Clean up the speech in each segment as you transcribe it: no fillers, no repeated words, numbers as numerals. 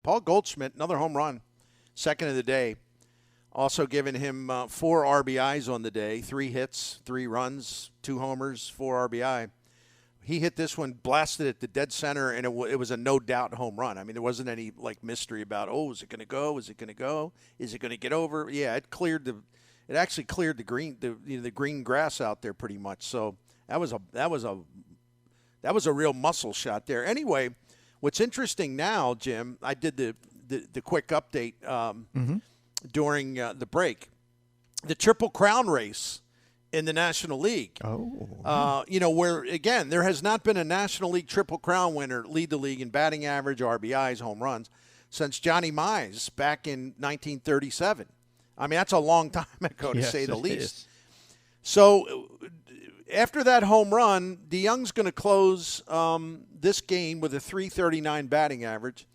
Paul Goldschmidt, another home run, second of the day. Also giving him 4 RBIs on the day, 3 hits, 3 runs, 2 homers, 4 RBI. He hit this one, blasted it to dead center, and it was a no-doubt home run. I mean, there wasn't any mystery about, is it going to go? Is it going to go? Is it going to get over? Yeah, it actually cleared the green grass out there pretty much. So that was a real muscle shot there. Anyway, what's interesting now, Jim, I did the quick update during the break. The Triple Crown race in the National League. Where, again, there has not been a National League Triple Crown winner lead the league in batting average, RBIs, home runs, since Johnny Mize back in 1937. I mean, that's a long time ago, to say the least. Is. So after that home run, DeYoung's going to close this game with a .339 batting average.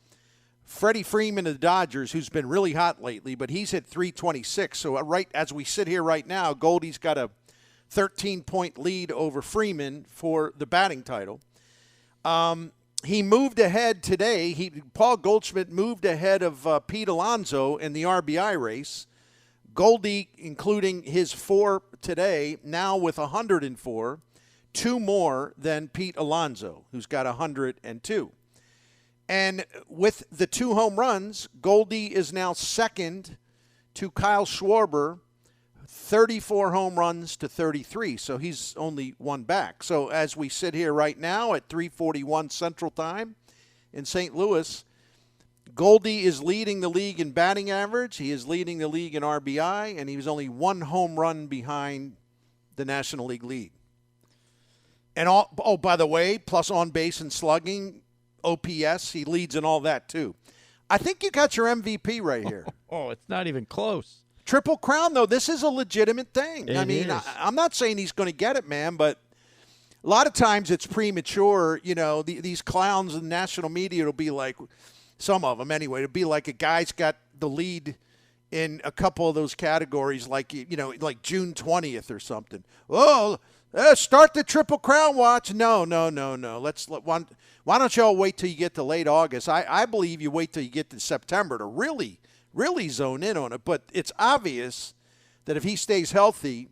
Freddie Freeman of the Dodgers, who's been really hot lately, but he's hit .326. So right as we sit here right now, Goldie's got a 13-point lead over Freeman for the batting title. He moved ahead today. Paul Goldschmidt moved ahead of Pete Alonso in the RBI race. Goldie, including his 4 today, now with 104, 2 more than Pete Alonso, who's got 102. And with the 2 home runs, Goldie is now second to Kyle Schwarber, 34 home runs to 33. So he's only 1 back. So as we sit here right now at 3:41 Central Time in St. Louis, Goldie is leading the league in batting average. He is leading the league in RBI, and he was only 1 home run behind the National League lead. And by the way, plus on base and slugging, OPS, he leads in all that too. I think you got your MVP right here. It's not even close. Triple Crown, though, this is a legitimate thing. It is. I'm not saying he's going to get it, man, but a lot of times it's premature. These clowns in the national media will be like, some of them anyway, it'll be like a guy's got the lead in a couple of those categories, like June 20th or something. Start the Triple Crown watch. No. Why don't y'all wait till you get to late August? I believe you wait till you get to September to really zone in on it. But it's obvious that if he stays healthy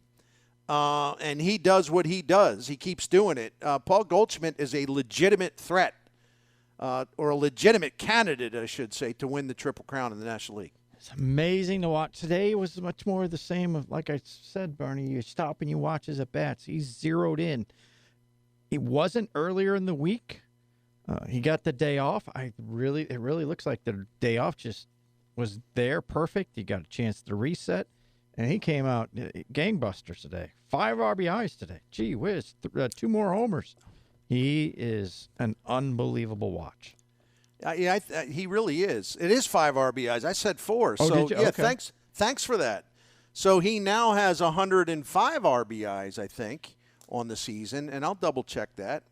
and he does what he does, he keeps doing it, Paul Goldschmidt is a legitimate threat or a legitimate candidate, I should say, to win the Triple Crown in the National League. It's amazing to watch. Today was much more the same of, like I said, Bernie, you stop and you watch his at-bats. He's zeroed in. It wasn't earlier in the week. He got the day off. It really looks like the day off just was there, perfect. He got a chance to reset, and he came out gangbusters today. 5 RBIs today. Gee whiz, 2 more homers. He is an unbelievable watch. He really is. It is 5 RBIs. I said 4. Oh, so did you? yeah, Okay. Thanks for that. So he now has 105 RBIs, I think, on the season, and I'll double check that.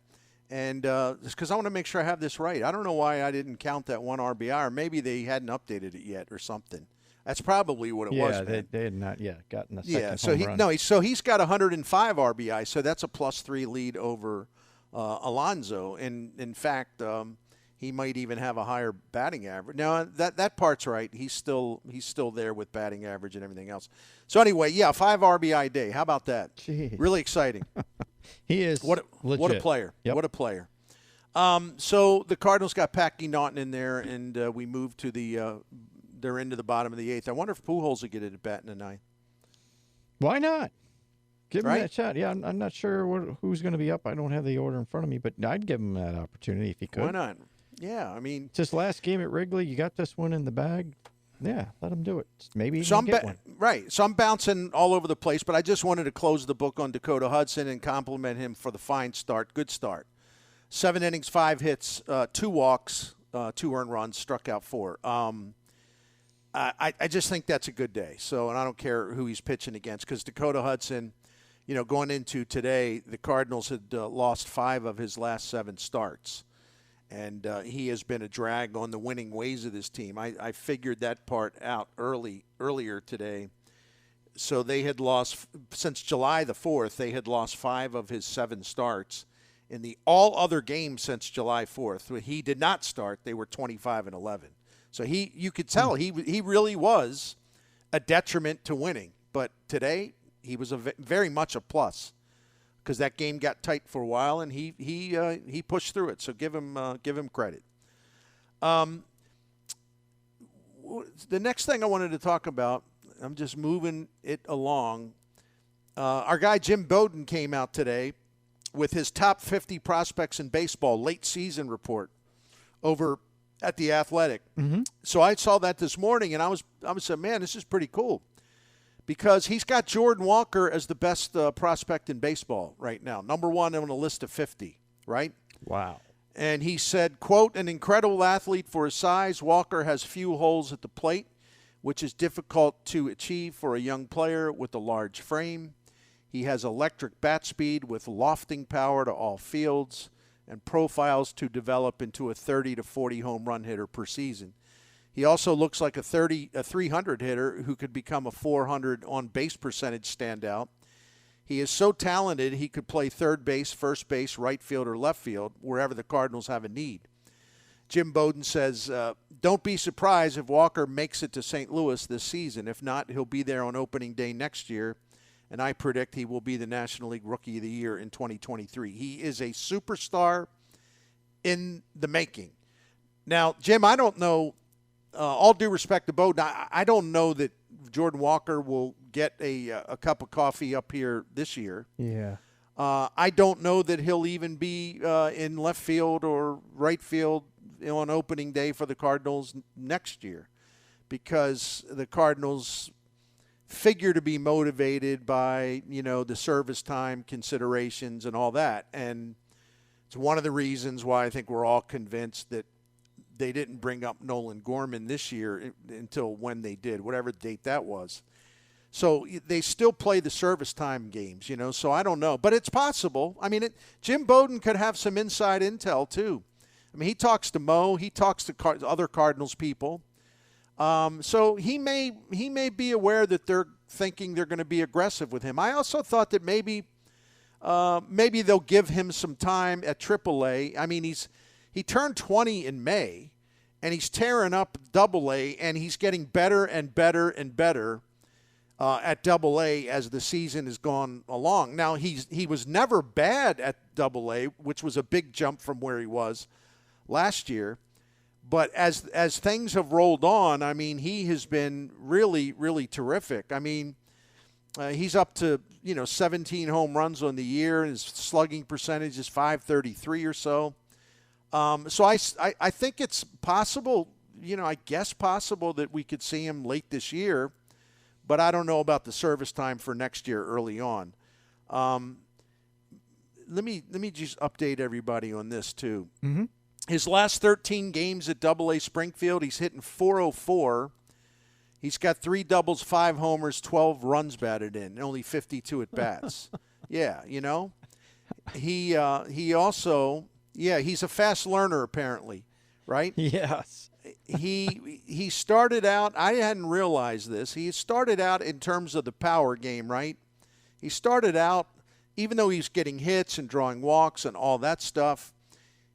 And just because I want to make sure I have this right. I don't know why I didn't count that 1 RBI, or maybe they hadn't updated it yet or something. That's probably what it was. Yeah, they had not yet gotten a second home run. So he's got 105 RBI, so that's a +3 lead over Alonso. And in fact, he might even have a higher batting average. Now that part's right. He's still there with batting average and everything else. So anyway, yeah, 5 RBI day. How about that? Jeez. Really exciting. He is what a player. Yep. What a player. So the Cardinals got Packy Naughton in there, and we moved to they're into the bottom of the 8th. I wonder if Pujols will get it at bat in the 9th. Why not? Give him Right? that shot. Yeah, I'm not sure who's going to be up. I don't have the order in front of me, but I'd give him that opportunity if he could. Why not? Yeah, I mean, It's his last game at Wrigley. You got this one in the bag. Yeah, let him do it. Maybe he can get one. Right. So I'm bouncing all over the place, but I just wanted to close the book on Dakota Hudson and compliment him for the fine start. Good start. 7 innings, 5 hits, 2 walks, 2 earned runs, struck out 4. I just think that's a good day. So, and I don't care who he's pitching against, because Dakota Hudson, going into today, the Cardinals had lost 5 of his last 7 starts. And he has been a drag on the winning ways of this team. I figured that part out earlier today. So they had lost, since July the 4th, they had lost 5 of his 7 starts. In the all other games since July 4th, when he did not start, they were 25-11. So you could tell he really was a detriment to winning. But today he was very much a plus because that game got tight for a while and he pushed through it. So give him credit. The next thing I wanted to talk about, I'm just moving it along. Our guy Jim Bowden came out today with his top 50 prospects in baseball late season report over at The Athletic. Mm-hmm. So I saw that this morning, and I was saying, man, this is pretty cool because he's got Jordan Walker as the best prospect in baseball right now, number one on a list of 50, right? Wow. And he said, quote, an incredible athlete for his size. Walker has few holes at the plate, which is difficult to achieve for a young player with a large frame. He has electric bat speed with lofting power to all fields and profiles to develop into a 30 to 40 home run hitter per season. He also looks like a 300 hitter who could become a 400 on base percentage standout. He is so talented he could play third base, first base, right field, or left field, wherever the Cardinals have a need. Jim Bowden says, don't be surprised if Walker makes it to St. Louis this season. If not, he'll be there on opening day next year, and I predict he will be the National League Rookie of the Year in 2023. He is a superstar in the making. Now, Jim, I don't know, all due respect to Bowden, I don't know that Jordan Walker will get a cup of coffee up here this year. Yeah. I don't know that he'll even be in left field or right field on opening day for the Cardinals next year because the Cardinals figure to be motivated by, the service time considerations and all that. And it's one of the reasons why I think we're all convinced that they didn't bring up Nolan Gorman this year until when they did, whatever date that was. So they still play the service time games, so I don't know. But it's possible. I mean, Jim Bowden could have some inside intel, too. I mean, he talks to Mo. He talks to other Cardinals people. So he may be aware that they're thinking they're going to be aggressive with him. I also thought that maybe they'll give him some time at AAA. I mean, he turned 20 in May, and he's tearing up AA, and he's getting better and better and better at AA as the season has gone along. Now, he was never bad at AA, which was a big jump from where he was last year. But as things have rolled on, I mean, he has been really, really terrific. I mean, he's up to, 17 home runs on the year, and his slugging percentage is .533 or so. So I think it's possible, I guess possible that we could see him late this year, but I don't know about the service time for next year early on. Let me just update everybody on this too. Mm-hmm. His last 13 games at AA Springfield, he's hitting .404. He's got 3 doubles, 5 homers, 12 runs batted in, and only 52 at bats. Yeah, He also, he's a fast learner apparently, right? Yes. He started out, I hadn't realized this, he started out in terms of the power game, right? He started out, even though he's getting hits and drawing walks and all that stuff,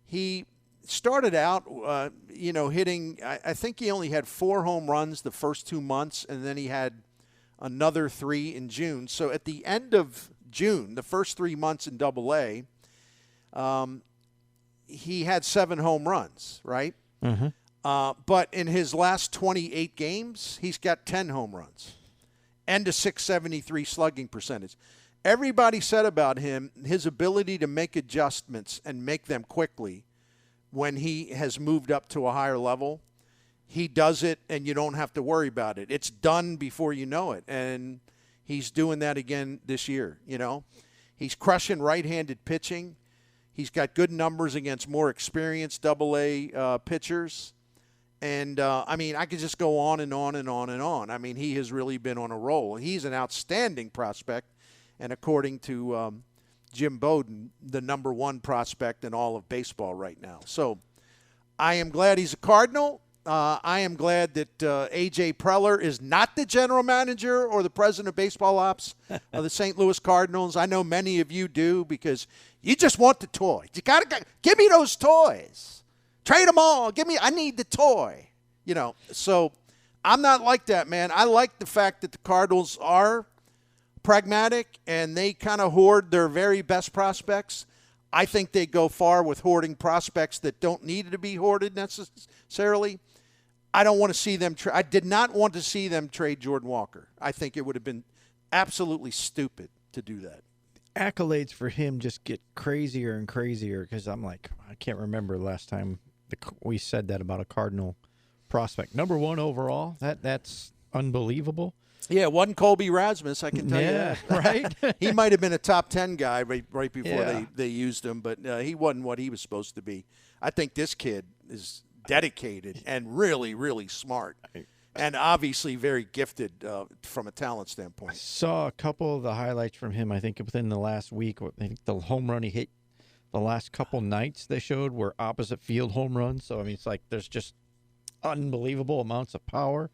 he started out, hitting, I think he only had 4 home runs the first 2 months, and then he had another 3 in June. So at the end of June, the first 3 months in AA, he had 7 home runs, right? Mm-hmm. But in his last 28 games, he's got 10 home runs and a .673 slugging percentage. Everybody said about him, his ability to make adjustments and make them quickly when he has moved up to a higher level. He does it, and you don't have to worry about it. It's done before you know it, and he's doing that again this year, He's crushing right-handed pitching. He's got good numbers against more experienced AA pitchers. And, I could just go on and on and on and on. I mean, he has really been on a roll. He's an outstanding prospect, and according to Jim Bowden, the number 1 prospect in all of baseball right now. So I am glad he's a Cardinal. I am glad that A.J. Preller is not the general manager or the president of baseball ops of the St. Louis Cardinals. I know many of you do because you just want the toys. You gotta give me those toys. Trade them all. I need the toy. So I'm not like that, man. I like the fact that the Cardinals are pragmatic and they kind of hoard their very best prospects. I think they go far with hoarding prospects that don't need to be hoarded necessarily. I don't want to see them I did not want to see them trade Jordan Walker. I think it would have been absolutely stupid to do that. Accolades for him just get crazier and crazier because I'm like, I can't remember the last time we said that about a Cardinal prospect. Number 1 overall, that's unbelievable. Yeah, it wasn't Colby Rasmus, I can tell you that. Right? He might have been a top 10 guy right before they used him, but he wasn't what he was supposed to be. I think this kid is dedicated and really, really smart and obviously very gifted from a talent standpoint. I saw a couple of the highlights from him, I think, within the last week. I think the home run he hit the last couple nights they showed were opposite field home runs. So, I mean, it's like there's just unbelievable amounts of power.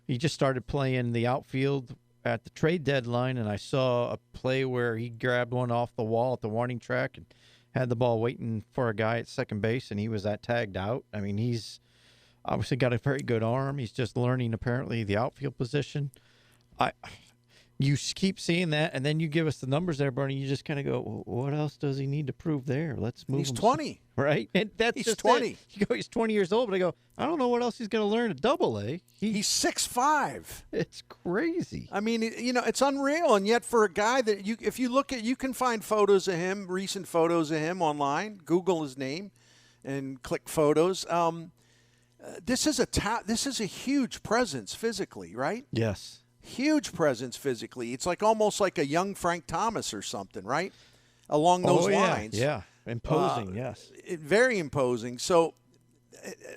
He just started playing the outfield at the trade deadline, and I saw a play where he grabbed one off the wall at the warning track and had the ball waiting for a guy at second base, and he was tagged out. I mean, he's obviously got a very good arm. He's just learning, apparently, the outfield position. You keep seeing that, and then you give us the numbers there, Bernie. You just kind of go, well, what else does he need to prove there? Let's move him. He's 20. Right? And that's he's just 20. It. You go, he's 20 years old, but I go, I don't know what else he's going to learn at Double-A. He's 6'5". It's crazy. I mean, it's unreal. And yet for a guy that if you look at, you can find photos of him, recent photos of him online, Google his name and click photos. This is a huge presence physically, right? Yes. Huge presence physically. It's like almost like a young Frank Thomas or something, right? Along those lines. Yeah. Imposing, yes. Very imposing. So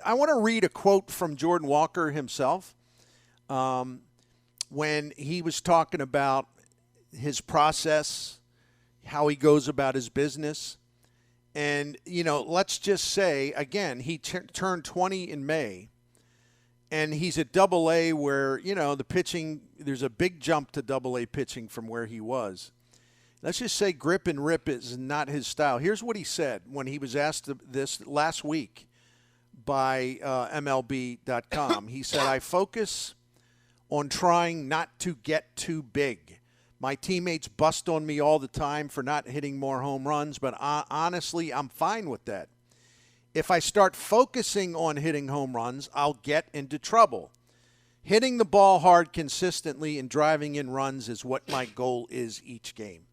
I want to read a quote from Jordan Walker himself when he was talking about his process, how he goes about his business. And, let's just say, again, he turned 20 in May. And he's at Double-A where, the pitching, there's a big jump to Double-A pitching from where he was. Let's just say grip and rip is not his style. Here's what he said when he was asked this last week by MLB.com. He said, I focus on trying not to get too big. My teammates bust on me all the time for not hitting more home runs, but honestly, I'm fine with that. If I start focusing on hitting home runs, I'll get into trouble. Hitting the ball hard consistently and driving in runs is what my goal is each game.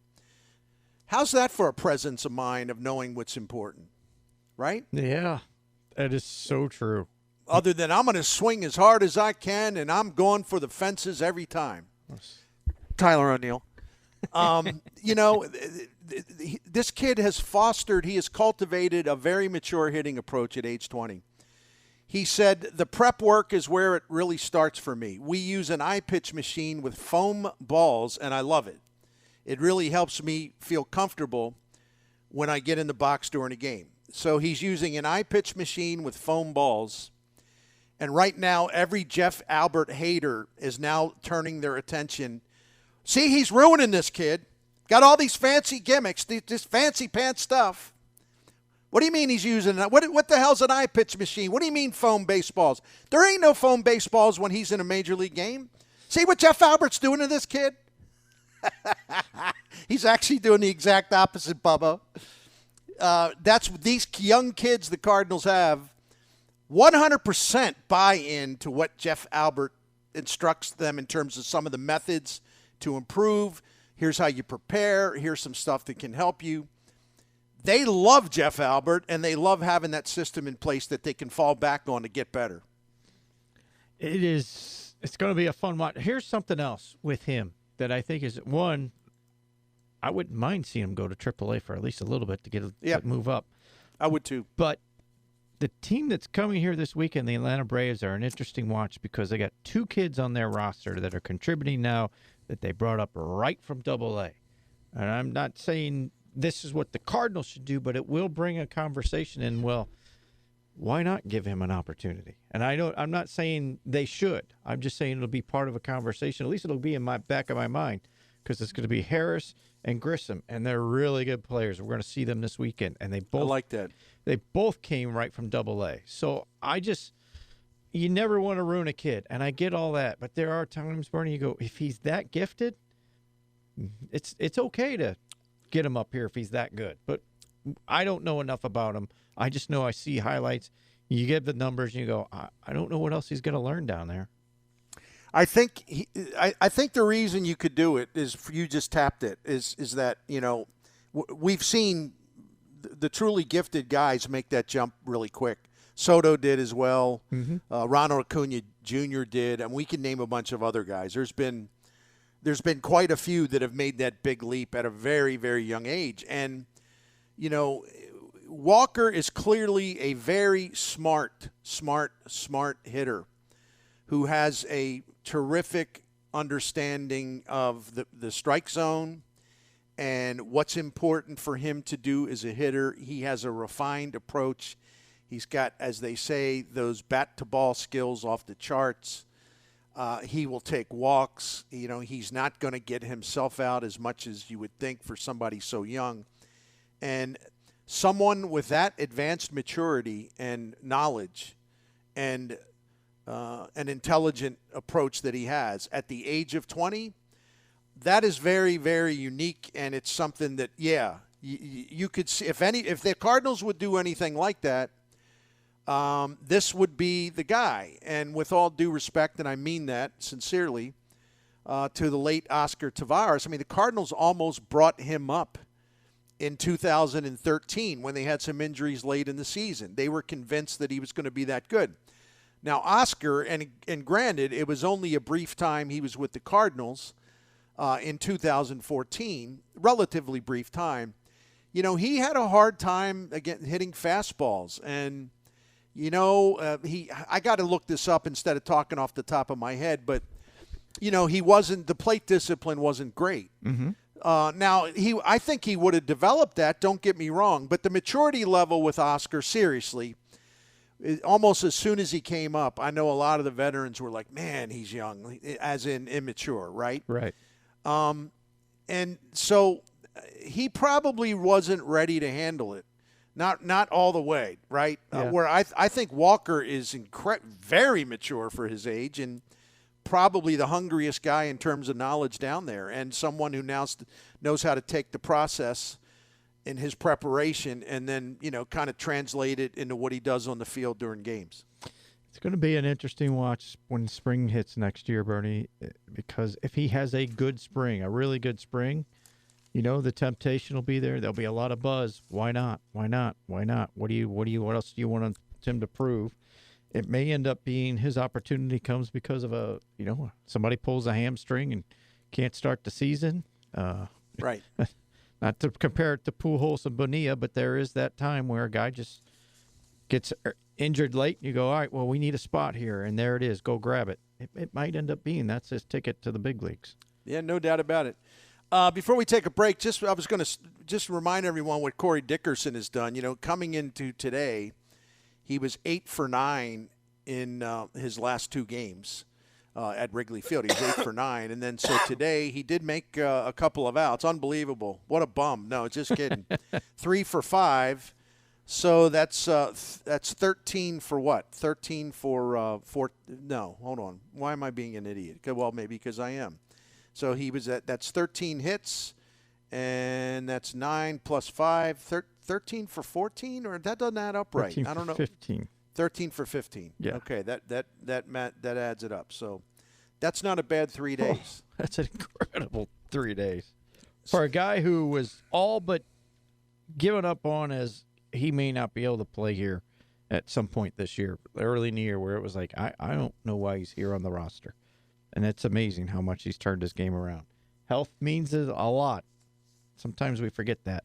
How's that for a presence of mind of knowing what's important, right? Yeah, that is so true. Other than I'm going to swing as hard as I can and I'm going for the fences every time. Tyler O'Neill. This kid has cultivated a very mature hitting approach at age 20. He said, the prep work is where it really starts for me. We use an iPitch machine with foam balls, and I love it. It really helps me feel comfortable when I get in the box during a game. So he's using an iPitch machine with foam balls. And right now, every Jeff Albert hater is now turning their attention. See, he's ruining this kid. Got all these fancy gimmicks, this fancy pants stuff. What do you mean he's using that? What the hell's an iPitch machine? What do you mean foam baseballs? There ain't no foam baseballs when he's in a major league game. See what Jeff Albert's doing to this kid? He's actually doing the exact opposite, Bubba. That's these young kids the Cardinals have 100% buy-in to what Jeff Albert instructs them in terms of some of the methods to improve. Here's how you prepare. Here's some stuff that can help you. They love Jeff Albert, and they love having that system in place that they can fall back on to get better. It's going to be a fun watch. Here's something else with him that I think is, one, I wouldn't mind seeing him go to AAA for at least a little bit to get to move up. I would too. But the team that's coming here this weekend, the Atlanta Braves, are an interesting watch because they got 2 kids on their roster that are contributing now that they brought up right from Double-A. And I'm not saying this is what the Cardinals should do, but it will bring a conversation in, well, why not give him an opportunity? And I'm not saying they should. I'm just saying it'll be part of a conversation. At least it'll be in my back of my mind because it's going to be Harris and Grissom, and they're really good players. We're going to see them this weekend, and they both I like that. They both came right from Double-A. So you never want to ruin a kid, and I get all that. But there are times, Bernie, you go, if he's that gifted, it's okay to get him up here if he's that good. But I don't know enough about him. I just know I see highlights. You give the numbers, and you go, I don't know what else he's going to learn down there. I think I think the reason you could do it is you just tapped it is that, we've seen the truly gifted guys make that jump really quick. Soto did as well. Mm-hmm. Ronald Acuna Jr. did, and we can name a bunch of other guys. There's been quite a few that have made that big leap at a very, very young age. And, Walker is clearly a very smart hitter who has a terrific understanding of the strike zone and what's important for him to do as a hitter. He has a refined approach. He's got, as they say, those bat-to-ball skills off the charts. He will take walks. He's not going to get himself out as much as you would think for somebody so young. And someone with that advanced maturity and knowledge and an intelligent approach that he has at the age of 20, that is very, very unique, and it's something that, you could see. If the Cardinals would do anything like that, this would be the guy. And with all due respect, and I mean that sincerely, to the late Oscar Taveras, the Cardinals almost brought him up in 2013 when they had some injuries late in the season. They were convinced that he was going to be that good. Now, Oscar, and granted, it was only a brief time he was with the Cardinals in 2014, relatively brief time. He had a hard time again hitting fastballs. And, I got to look this up instead of talking off the top of my head, but, the plate discipline wasn't great. Mm-hmm. Now, I think he would have developed that, don't get me wrong, but the maturity level with Oscar, seriously, almost as soon as he came up, I know a lot of the veterans were like, man, he's young, as in immature, right? Right. And so he probably wasn't ready to handle it. Not all the way, right? Yeah. Where I think Walker is very mature for his age and probably the hungriest guy in terms of knowledge down there, and someone who now knows how to take the process in his preparation and then, kind of translate it into what he does on the field during games. It's going to be an interesting watch when spring hits next year, Bernie, because if he has a good spring, a really good spring, the temptation will be there. There'll be a lot of buzz. Why not? Why not? Why not? What else do you want him to prove? It may end up being his opportunity comes because of somebody pulls a hamstring and can't start the season. Right. Not to compare it to Pujols and Bonilla, but there is that time where a guy just gets injured late. And you go, all right, well, we need a spot here, and there it is. Go grab it. It might end up being that's his ticket to the big leagues. Yeah, no doubt about it. Before we take a break, I was going to just remind everyone what Corey Dickerson has done. Coming into today, he was 8 for 9 in his last 2 games at Wrigley Field. He was 8 for 9, and then so today he did make a couple of outs. Unbelievable! What a bum! No, just kidding. 3 for 5. So that's 13 for what? 13 for 4. No, hold on. Why am I being an idiot? Well, maybe because I am. So he was that's 13 hits, and that's 9 plus 5, 13 for 14, or that doesn't add up right. I don't know. 15. 13 for 15. Yeah. Okay, that adds it up. So that's not a bad 3 days. Oh, that's an incredible 3 days for a guy who was all but given up on as he may not be able to play here at some point this year, early in the year, where it was like I don't know why he's here on the roster. And it's amazing how much he's turned his game around. Health means a lot. Sometimes we forget that.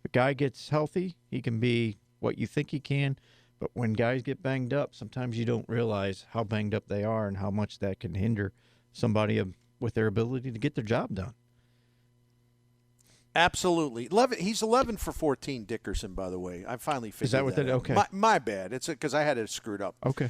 If a guy gets healthy, he can be what you think he can. But when guys get banged up, sometimes you don't realize how banged up they are and how much that can hinder somebody with their ability to get their job done. Absolutely. He's 11 for 14, Dickerson, by the way. I finally figured Is that what that? out. Okay. My bad. It's because I had it screwed up. Okay.